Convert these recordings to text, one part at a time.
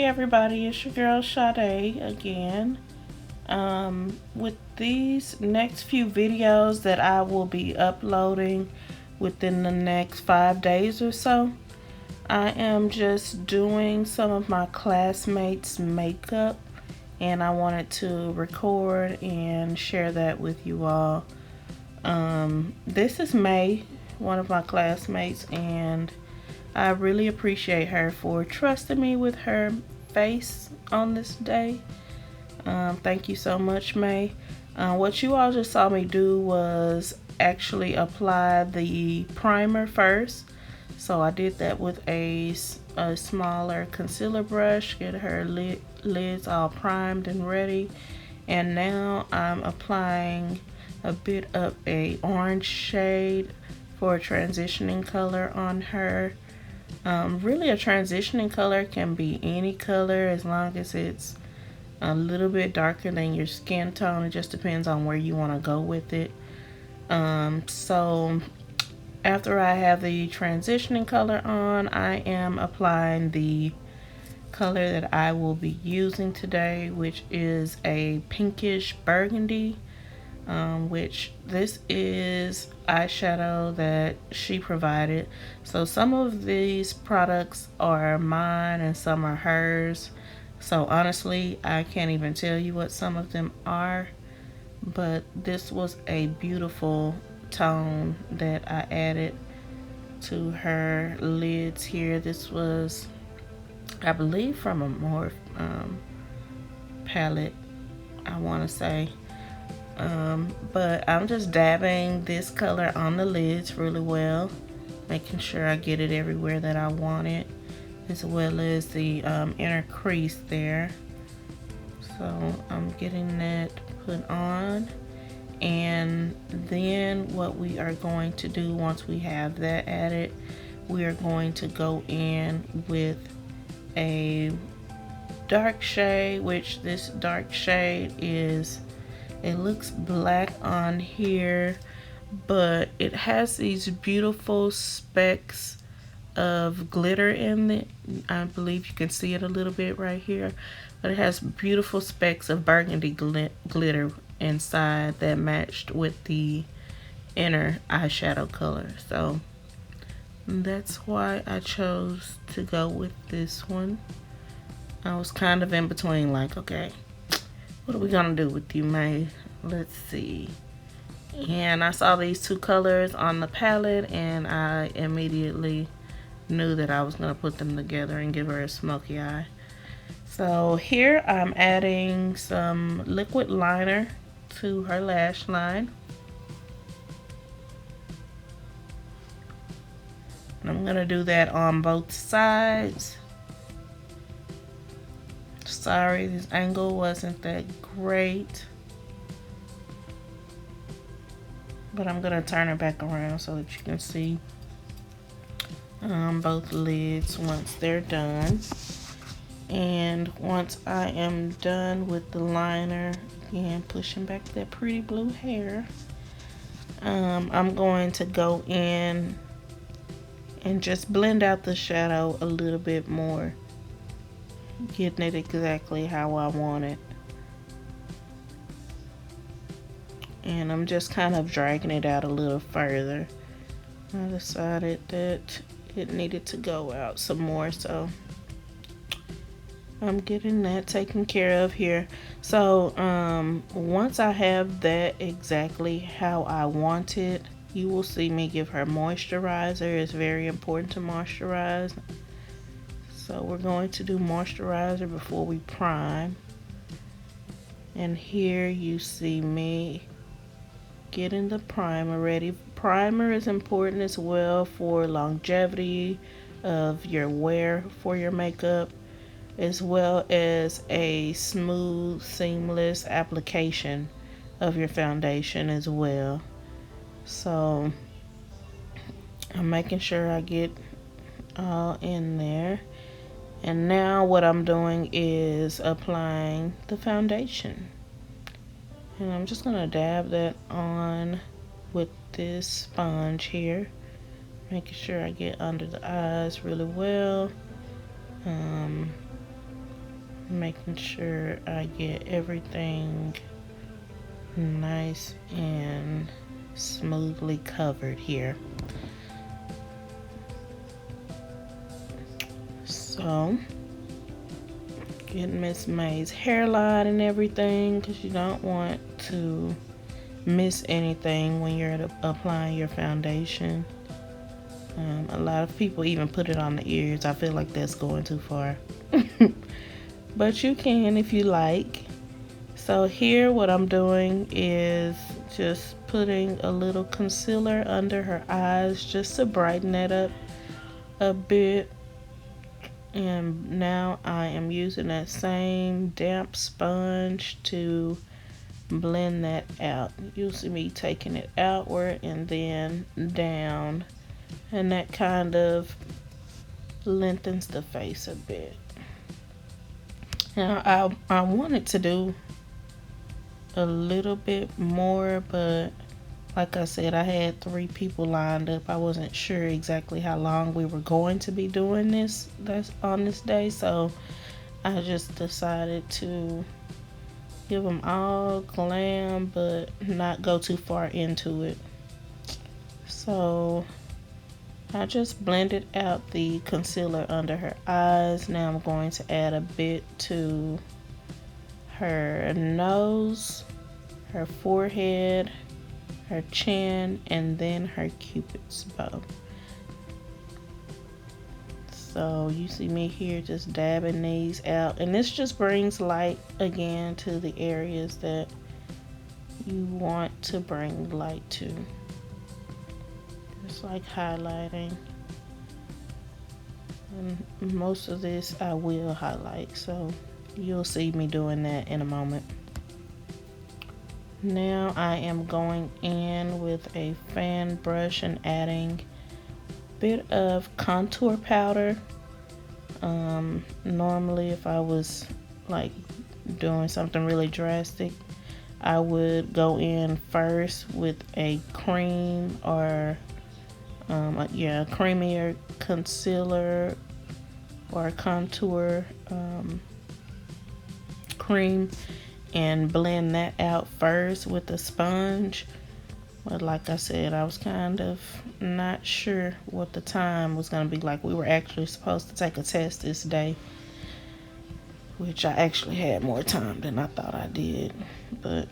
everybody, it's your girl Sade again. With these next few videos that I will be uploading within the next 5 days or so, I am just doing some of my classmates' makeup, and I wanted to record and share that with you all. This is May, one of my classmates, and I really appreciate her for trusting me with her face on this day. Thank you so much, May. What you all just saw me do was actually apply the primer first. So I did that with a smaller concealer brush, get her lids all primed and ready. And now I'm applying a bit of a orange shade for a transitioning color on her. Really, a transitioning color can be any color as long as it's a little bit darker than your skin tone. It just depends on where you want to go with it. So after I have the transitioning color on, I am applying the color that I will be using today, which is a pinkish burgundy. Which this is eyeshadow that she provided. So some of these products are mine and some are hers. So honestly, I can't even tell you what some of them are, but this was a beautiful tone that I added to her lids here. This was, I believe, from a Morphe palette, I want to say. But I'm just dabbing this color on the lids really well, making sure I get it everywhere that I want it, as well as the inner crease there. So I'm getting that put on, and then what we are going to do once we have that added, we are going to go in with a dark shade, which this dark shade is, it looks black on here, but it has these beautiful specks of glitter in it. I believe you can see it a little bit right here, but it has beautiful specks of burgundy glitter inside that matched with the inner eyeshadow color. So that's why I chose to go with this one. I was kind of in between, like, okay, what are we gonna do with you, May? Let's see. And I saw these two colors on the palette, and I immediately knew that I was gonna put them together and give her a smoky eye. So here I'm adding some liquid liner to her lash line. And I'm gonna do that on both sides. Sorry, this angle wasn't that great, but I'm gonna turn it back around so that you can see both lids once they're done. And once I am done with the liner, again pushing back that pretty blue hair, I'm going to go in and just blend out the shadow a little bit more, getting it exactly how I want it. And I'm just kind of dragging it out a little further. I decided that it needed to go out some more, so I'm getting that taken care of here. So once I have that exactly how I want it, you will see me give her moisturizer. It's very important to moisturize. So we're going to do moisturizer before we prime. And here you see me getting the primer ready. Primer is important as well for longevity of your wear for your makeup, as well as a smooth, seamless application of your foundation as well. So I'm making sure I get all in there. And now what I'm doing is applying the foundation. And I'm just gonna dab that on with this sponge here, making sure I get under the eyes really well. making sure I get everything nice and smoothly covered here. So, getting Miss May's hairline and everything, because you don't want to miss anything when you're applying your foundation. A lot of people even put it on the ears. I feel like that's going too far. But you can if you like. So here what I'm doing is just putting a little concealer under her eyes just to brighten it up a bit. And now I am using that same damp sponge to blend that out. You'll see me taking it outward and then down, and that kind of lengthens the face a bit. Now I wanted to do a little bit more, but like I said, I had 3 people lined up. I wasn't sure exactly how long we were going to be doing this on this day, so I just decided to give them all glam but not go too far into it. So I just blended out the concealer under her eyes. Now I'm going to add a bit to her nose, her forehead, her chin, and then her cupid's bow. So you see me here just dabbing these out, and this just brings light again to the areas that you want to bring light to. Just like highlighting, and most of this I will highlight, so you'll see me doing that in a moment. Now I am going in with a fan brush and adding a bit of contour powder. Normally if I was like doing something really drastic, I would go in first with a cream or creamier concealer or contour cream and blend that out first with a sponge. But like I said, I was kind of not sure what the time was going to be like. We were actually supposed to take a test this day, which I actually had more time than I thought I did. But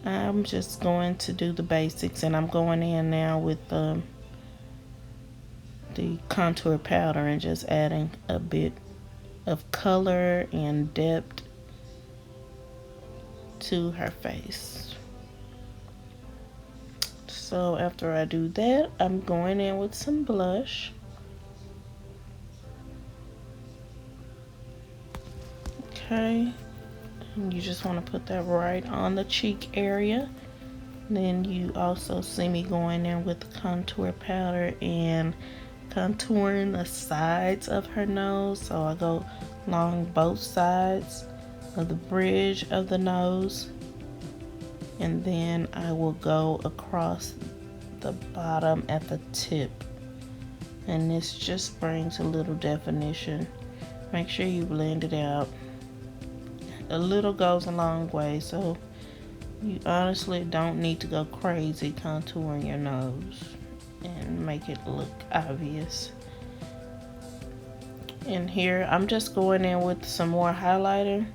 I'm just going to do the basics, and I'm going in now with the contour powder and just adding a bit of color and depth to her face. So after I do that, I'm going in with some blush. Okay, and you just want to put that right on the cheek area. Then you also see me going in with the contour powder and contouring the sides of her nose. So I go along both sides of the bridge of the nose, and then I will go across the bottom at the tip, and this just brings a little definition. Make sure you blend it out. A little goes a long way, so you honestly don't need to go crazy contouring your nose and make it look obvious. And here I'm just going in with some more highlighter,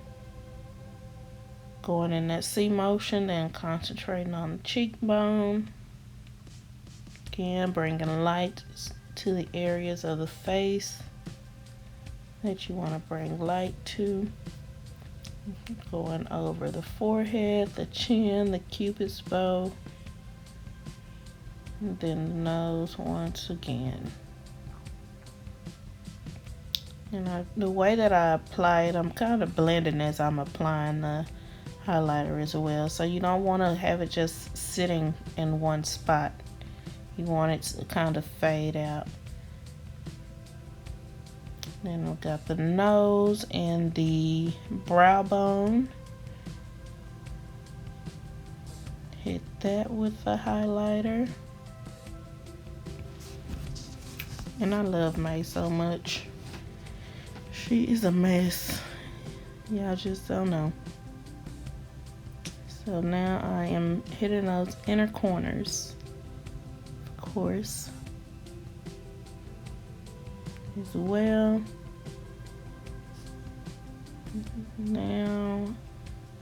going in that C motion and concentrating on the cheekbone. Again, bringing light to the areas of the face that you want to bring light to. Going over the forehead, the chin, the cupid's bow, and then the nose once again. And the way that I apply it, I'm kind of blending as I'm applying the highlighter as well. So you don't want to have it just sitting in one spot. You want it to kind of fade out. Then we've got the nose and the brow bone. Hit that with the highlighter. And I love May so much. She is a mess. Y'all just don't know. So now I am hitting those inner corners, of course, as well. Now,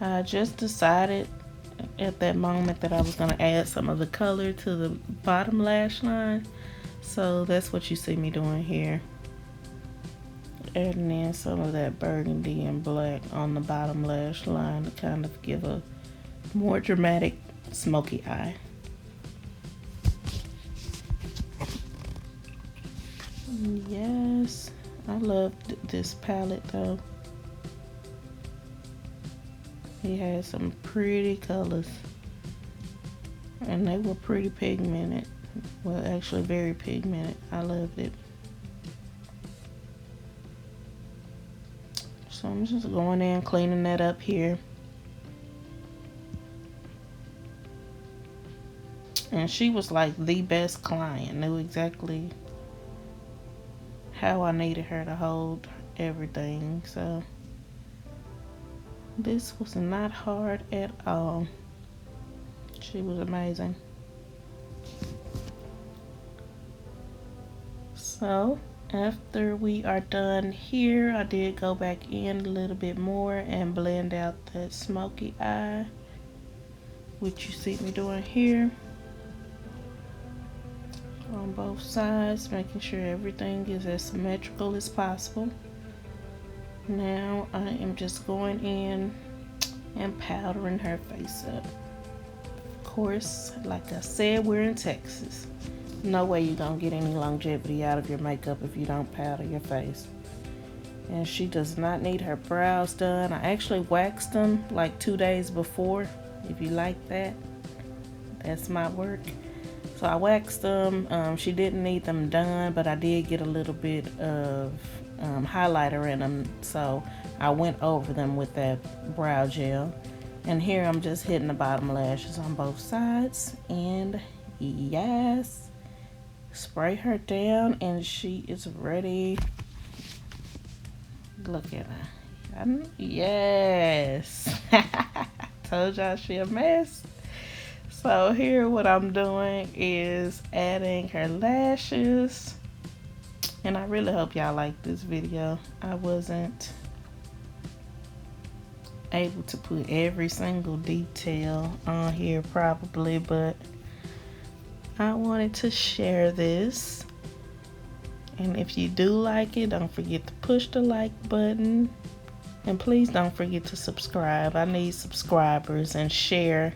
I just decided at that moment that I was going to add some of the color to the bottom lash line. So that's what you see me doing here. Adding in some of that burgundy and black on the bottom lash line to kind of give a more dramatic smoky eye. Yes, I love this palette though. He had some pretty colors, and they were pretty pigmented. Well, actually very pigmented. I loved it. So I'm just going in, cleaning that up here. And she was like the best client, knew exactly how I needed her to hold everything. So this was not hard at all. She was amazing. So after we are done here, I did go back in a little bit more and blend out that smoky eye, which you see me doing here on both sides, making sure everything is as symmetrical as possible. Now I am just going in and powdering her face up. Of course, like I said, we're in Texas. No way you're gonna get any longevity out of your makeup if you don't powder your face. And she does not need her brows done. I actually waxed them like 2 days before. If you like that, that's my work. So I waxed them. She didn't need them done, but I did get a little bit of highlighter in them, so I went over them with that brow gel. And here I'm just hitting the bottom lashes on both sides, and yes, spray her down and she is ready. Look at her. Yes. Told y'all she a mess. So here what I'm doing is adding her lashes. And I really hope y'all like this video. I wasn't able to put every single detail on here probably, but I wanted to share this. And if you do like it, don't forget to push the like button. And please don't forget to subscribe. I need subscribers, and share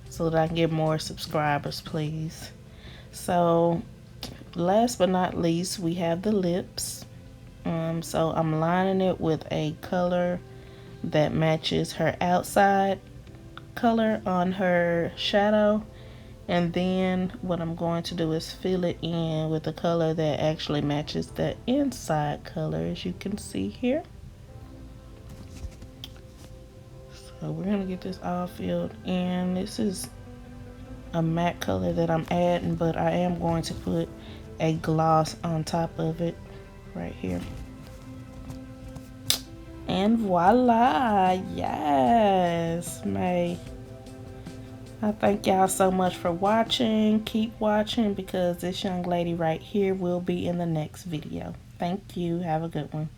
so that I can get more subscribers, please. So last but not least, we have the lips. So I'm lining it with a color that matches her outside color on her shadow. And then what I'm going to do is fill it in with a color that actually matches the inside color, as you can see here. So we're gonna get this all filled in. This is a matte color that I'm adding, but I am going to put a gloss on top of it right here. And voila, yes, May. I thank y'all so much for watching. Keep watching, because this young lady right here will be in the next video. Thank you. Have a good one.